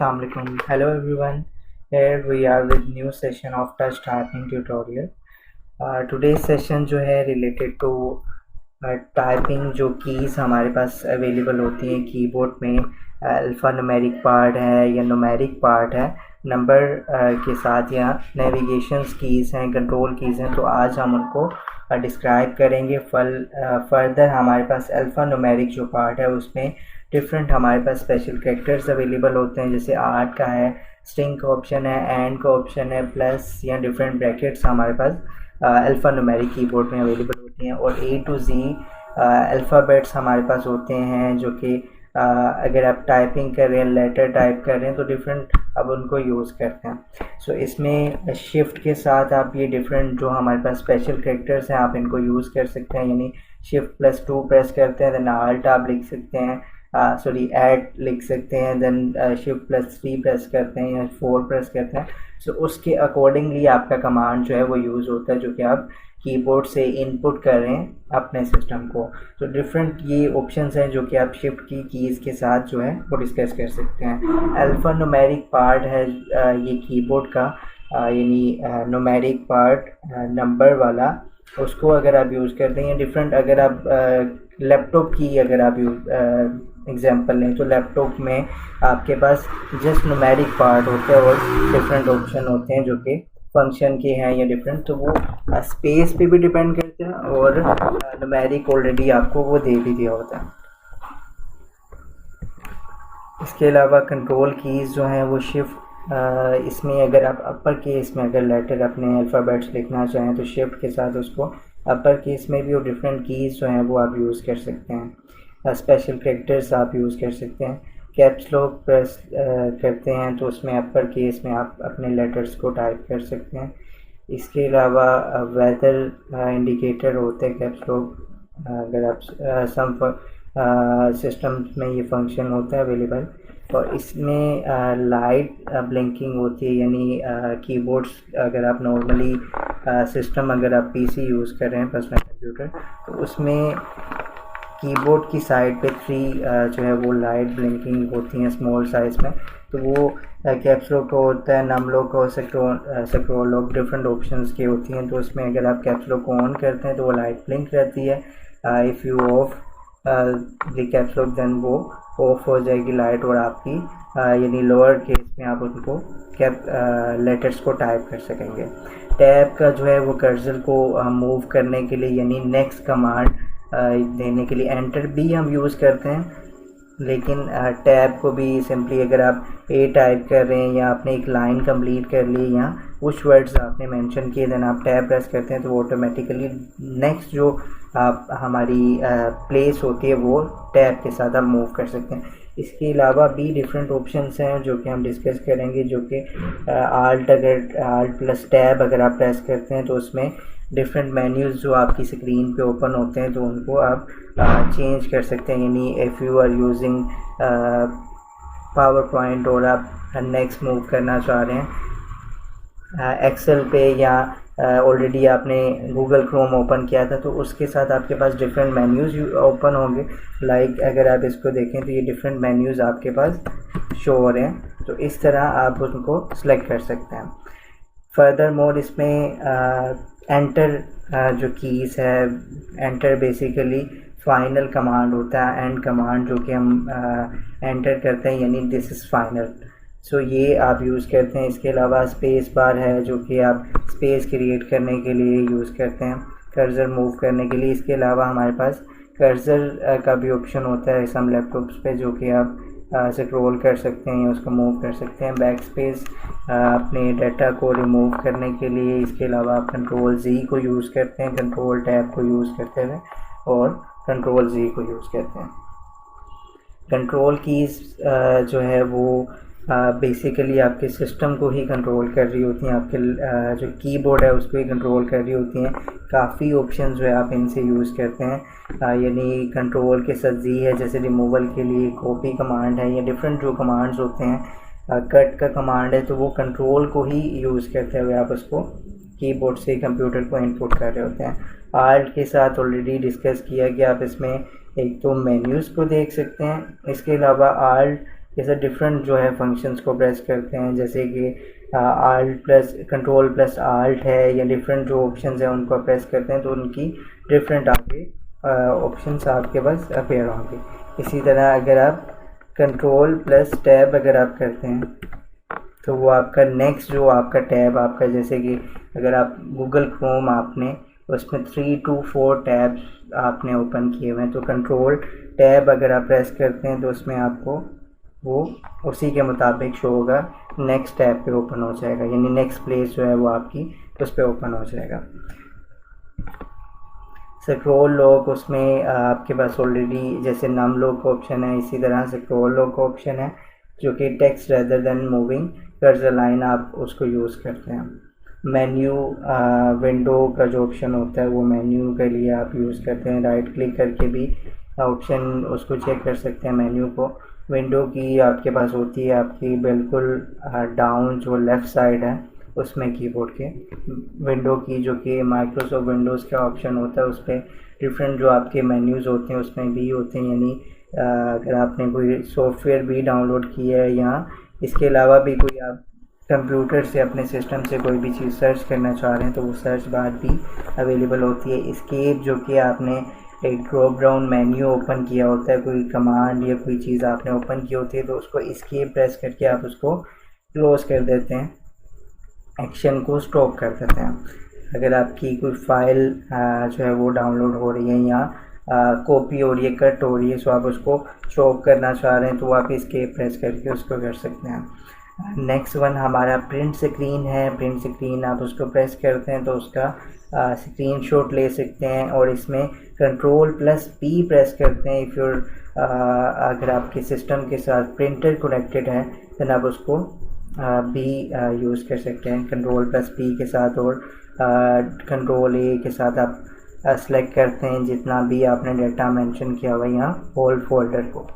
Assalamualaikum. Hello everyone. Here we are with new session of touch typing tutorial. Today's session जो है related to typing जो keys हमारे पास available होती हैं keyboard में, अल्फ़ा न्यूमेरिक पार्ट है या न्यूमेरिक पार्ट है, नंबर के साथ या नेविगेशंस कीज़ हैं, कंट्रोल कीज़ हैं। तो आज हम उनको डिस्क्राइब करेंगे। फर्दर हमारे पास अल्फ़ा न्यूमेरिक जो पार्ट है उसमें डिफरेंट हमारे पास स्पेशल कैरेक्टर्स अवेलेबल होते हैं, जैसे आर्ट का है, स्ट्रिंग का ऑप्शन है, एंड का ऑप्शन है, प्लस या डिफरेंट ब्रैकेट्स हमारे पास अल्फ़ा न्यूमेरिक कीबोर्ड में अवेलेबल होती हैं। और ए टू जी अल्फ़ाबेट्स हमारे पास होते हैं जो कि अगर आप टाइपिंग कर रहे हैं, लेटर टाइप कर रहे हैं तो डिफरेंट अब उनको यूज़ करते हैं। सो इसमें शिफ्ट के साथ आप ये डिफरेंट जो हमारे पास स्पेशल कैरेक्टर्स हैं आप इनको यूज़ कर सकते हैं, यानी शिफ्ट+2 प्रेस करते हैं, देन आल्ट आप लिख सकते हैं, ऐड लिख सकते हैं, देन शिफ्ट+3 प्रेस करते हैं या 4 प्रेस करते हैं। सो उसके अकॉर्डिंगली आपका कमांड जो है वो यूज़ होता है जो कि आप कीबोर्ड से इनपुट कर रहे हैं अपने सिस्टम को। तो डिफरेंट ये ऑप्शंस हैं जो कि आप शिफ्ट की कीज़ के साथ जो है वो डिस्कस कर सकते हैं। अल्फ़ा न्यूमेरिक पार्ट है ये कीबोर्ड का, यानी न्यूमेरिक पार्ट नंबर वाला, उसको अगर आप यूज़ करते हैं। डिफरेंट अगर आप लैपटॉप की अगर आप एग्जांपल लें तो लैपटॉप में आपके पास जस्ट न्यूमेरिक पार्ट होता है और डिफरेंट ऑप्शन होते हैं जो कि फंक्शन के हैं या डिफरेंट, तो वो स्पेस पे भी डिपेंड करते हैं और न्यूमेरिक ऑलरेडी आपको वो दे भी दिया होता है। इसके अलावा कंट्रोल कीज़ जो हैं वो शिफ्ट, इसमें अगर आप अपर केस में अगर लेटर अपने अल्फ़ाबेट्स लिखना चाहें तो शिफ्ट के साथ उसको अपर केस में भी, और डिफरेंट कीज़ जो हैं वो आप यूज़ कर सकते हैं। स्पेशल कैरेक्टर्स आप यूज़ कर सकते हैं। कैप्स लॉक प्रेस करते हैं तो उसमें अपर केस में आप अपने लेटर्स को टाइप कर सकते हैं। इसके अलावा वेदर इंडिकेटर होते हैं कैप्स लॉक, अगर आप सम सिस्टम्स में ये फंक्शन होता है अवेलेबल। और इसमें लाइट ब्लिंकिंग होती है, यानी कीबोर्ड्स अगर आप नॉर्मली सिस्टम अगर आप पीसी यूज़ कर रहे हैं, पर्सनल कंप्यूटर, तो उसमें कीबोर्ड की साइड पे 3 जो है वो लाइट ब्लिंकिंग होती हैं स्मॉल साइज़ में, तो वो कैप्स लॉक का होता है, नम लॉक का, स्क्रॉल लॉक, डिफरेंट ऑप्शंस की होती हैं। तो उसमें अगर आप कैप्स लॉक को ऑन करते हैं तो वो लाइट ब्लिंक रहती है। If you off the caps lock then वो ऑफ हो जाएगी लाइट, और आपकी यानी लोअर केस में आप उनको लेटर्स को टाइप कर सकेंगे। टैब का जो है वो कर्सर को मूव करने के लिए, यानी नेक्स्ट कमांड देने के लिए एंटर भी हम यूज़ करते हैं, लेकिन टैब को भी सिंपली अगर आप ए टाइप कर रहे हैं या आपने एक लाइन कंप्लीट कर ली या कुछ वर्ड्स आपने मेंशन किए, देन आप टैब प्रेस करते हैं तो ऑटोमेटिकली नेक्स्ट जो आप हमारी प्लेस होती है वो टैब के साथ आप मूव कर सकते हैं। इसके अलावा भी डिफरेंट ऑप्शंस हैं जो कि हम डिस्कस करेंगे, जो कि आल्ट+टैब अगर आप प्रेस करते हैं तो उसमें डिफरेंट मेन्यूज़ जो आपकी स्क्रीन पे ओपन होते हैं तो उनको आप चेंज कर सकते हैं। यानी if you are using PowerPoint और आप नेक्स्ट मूव करना चाह रहे हैं एक्सेल पे, या ऑलरेडी आपने गूगल क्रोम ओपन किया था तो उसके साथ आपके पास डिफरेंट मेन्यूज़ ओपन होंगे। लाइक अगर आप इसको देखें तो ये डिफरेंट मेन्यूज़ आपके पास शो हो रहे हैं, तो इस तरह आप उनको सेलेक्ट कर सकते हैं। फर्दर मोर इसमें एंटर जो कीज़ है, एंटर बेसिकली फाइनल कमांड होता है, एंड कमांड जो कि हम एंटर करते हैं, यानी दिस इज़ फाइनल। सो ये आप यूज़ करते हैं। इसके अलावा स्पेस बार है जो कि आप स्पेस क्रिएट करने के लिए यूज़ करते हैं, कर्सर मूव करने के लिए। इसके अलावा हमारे पास कर्सर का भी ऑप्शन होता है सम लैपटॉप्स पे, जो कि आप स्क्रॉल कर सकते हैं या उसको मूव कर सकते हैं। बैक स्पेस अपने डाटा को रिमूव करने के लिए। इसके अलावा आप कंट्रोल-Z को यूज़ करते हैं, कंट्रोल टैब को यूज़ करते हुए, और कंट्रोल-Z को यूज़ करते हैं। कंट्रोल कीज़ जो है वो बेसिकली आपके सिस्टम को ही कंट्रोल कर रही होती हैं, आपके जो कीबोर्ड है उसको ही कंट्रोल कर रही होती हैं। काफ़ी ऑप्शन जो है आप इनसे यूज़ करते हैं, यानी कंट्रोल के साथ जी है, जैसे रिमूवल के लिए कॉपी कमांड है, या डिफरेंट जो कमांड्स होते हैं, कट का कमांड है, तो वो कंट्रोल को ही यूज़ करते हुए आप उसको कीबोर्ड से कंप्यूटर को इनपुट कर रहे होते हैं। आल्ट के साथ ऑलरेडी डिस्कस किया कि आप इसमें एक तो मेन्यूज़ को देख सकते हैं। इसके अलावा आल्ट जैसे डिफरेंट जो है फंक्शंस को प्रेस करते हैं, जैसे कि alt plus control plus alt है, या डिफरेंट जो ऑप्शंस हैं उनको प्रेस करते हैं तो उनकी डिफरेंट आपके ऑप्शंस आपके पास अपेयर होंगे। इसी तरह अगर आप कंट्रोल प्लस टैब अगर आप करते हैं तो वो आपका नेक्स्ट जो आपका टैब आपका, जैसे कि अगर आप गूगल क्रोम आपने उसमें 3 to 4 टैब्स आपने ओपन किए हुए हैं, तो कंट्रोल टैब अगर आप प्रेस करते हैं तो उसमें आपको वो उसी के मुताबिक शो होगा, नेक्स्ट टैब पे ओपन हो जाएगा, यानी नेक्स्ट प्लेस जो है वो आपकी उस पर ओपन हो जाएगा। स्क्रॉल लॉक उसमें आपके पास ऑलरेडी जैसे नम लॉक का ऑप्शन है, इसी तरह स्क्रॉल लॉक का ऑप्शन है जो कि text rather than moving cursor line आप उसको यूज़ करते हैं। मेन्यू विंडो का जो ऑप्शन होता है वो मेन्यू के लिए आप यूज़ करते हैं, राइट क्लिक करके भी ऑप्शन उसको चेक कर सकते हैं मेन्यू को। विंडो की आपके पास होती है आपकी बिल्कुल डाउन जो लेफ़्ट साइड है उसमें कीबोर्ड के विंडो की, जो कि माइक्रोसॉफ्ट विंडोज़ का ऑप्शन होता है, उस पर डिफरेंट जो आपके मेन्यूज़ होते हैं उसमें भी होते हैं, यानी अगर आपने कोई सॉफ्टवेयर भी डाउनलोड किया है या इसके अलावा भी कोई आप कंप्यूटर से अपने सिस्टम से कोई भी चीज़ सर्च करना चाह रहे हैं तो वो सर्च बार भी अवेलेबल होती है। एस्केप जो कि आपने एक ड्रॉप डाउन मेन्यू ओपन किया होता है, कोई कमांड या कोई चीज़ आपने ओपन की होती है तो उसको एस्केप प्रेस करके आप उसको क्लोज़ कर देते हैं, एक्शन को स्टॉप कर देते हैं। अगर आपकी कोई फाइल जो है वो डाउनलोड हो रही है या कॉपी हो रही है, कट हो रही है, सो आप उसको स्टॉप करना चाह रहे हैं तो आप एस्केप प्रेस करके उसको कर सकते हैं। नेक्स्ट वन हमारा प्रिंट स्क्रीन है। प्रिंट स्क्रीन आप उसको प्रेस करते हैं तो उसका स्क्रीनशॉट ले सकते हैं, और इसमें कंट्रोल प्लस पी प्रेस करते हैं इफ़ योर अगर आपके सिस्टम के साथ प्रिंटर कनेक्टेड है तो आप उसको भी यूज़ कर सकते हैं कंट्रोल प्लस पी के साथ, और कंट्रोल ए के साथ आप सेलेक्ट करते हैं जितना भी आपने डाटा मेंशन किया हुआ यहाँ होल फोल्डर को।